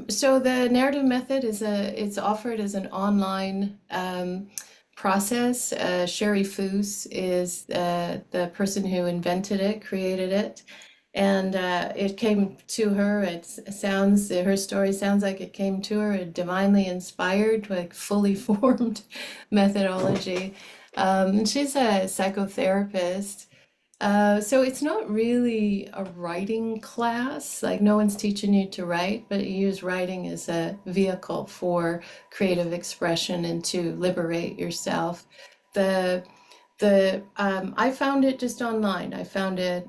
So the narrative method it's offered as an online process. Sherry Foos is the person who invented it, created it, and it came to her. Her story sounds like it came to her, divinely inspired, like fully formed methodology. And she's a psychotherapist, so it's not really a writing class, like no one's teaching you to write, but you use writing as a vehicle for creative expression and to liberate yourself. The I found it just online. I found it,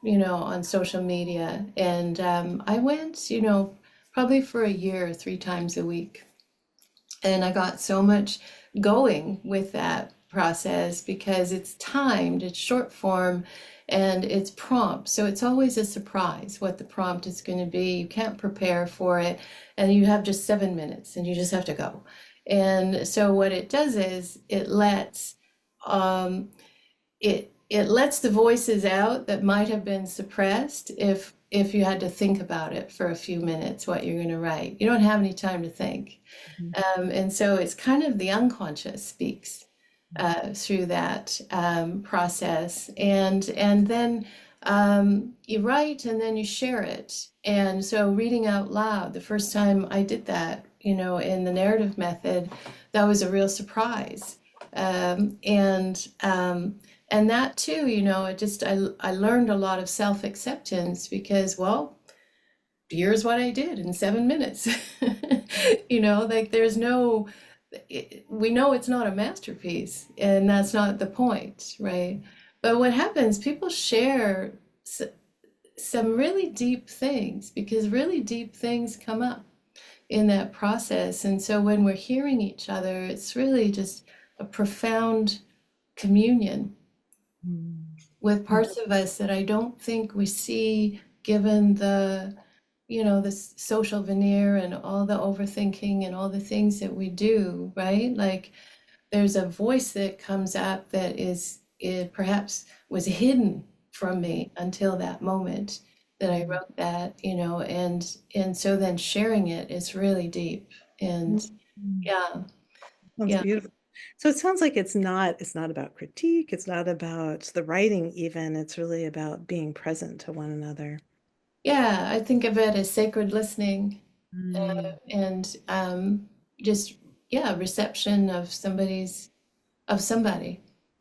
on social media, and I went, probably for a year, 3 times a week. And I got so much going with that process because it's timed, it's short form, and it's prompt. So it's always a surprise what the prompt is going to be. You can't prepare for it, and you have just 7 minutes and you just have to go. And so what it does is um, it lets the voices out that might have been suppressed if you had to think about it for a few minutes what you're going to write. You don't have any time to think. Mhm. And so it's kind of the unconscious speaks through that process, and then you write and then you share it. And so reading out loud, the first time I did that, in the narrative method, that was a real surprise. And that too, I learned a lot of self-acceptance because, well, here's what I did in 7 minutes. Like there's no, we know it's not a masterpiece, and that's not the point, right? But what happens, people share some really deep things because really deep things come up in that process. And so when we're hearing each other, it's really just a profound communion Mm. with parts of us that I don't think we see given the social veneer and all the overthinking and all the things that we do, right? Like there's a voice that comes up that it perhaps was hidden from me until that moment that I Mm. wrote that, and so then sharing it is really deep. And Mm. yeah, Sounds yeah. beautiful. So it sounds like it's not about critique, it's not about the writing even, it's really about being present to one another. Yeah, I think of it as sacred listening, Mm. and just yeah, reception of somebody,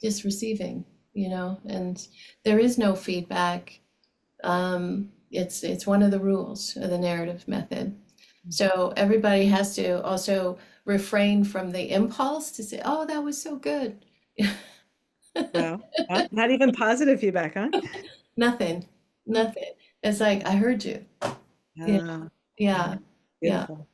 just receiving, and there is no feedback. It's one of the rules of the narrative method. So everybody has to also refrain from the impulse to say, "Oh, that was so good." Wow. Not even positive feedback, huh? Nothing, Mm. nothing. It's like, I heard you. Yeah, Ah, yeah. yeah, yeah. Beautiful.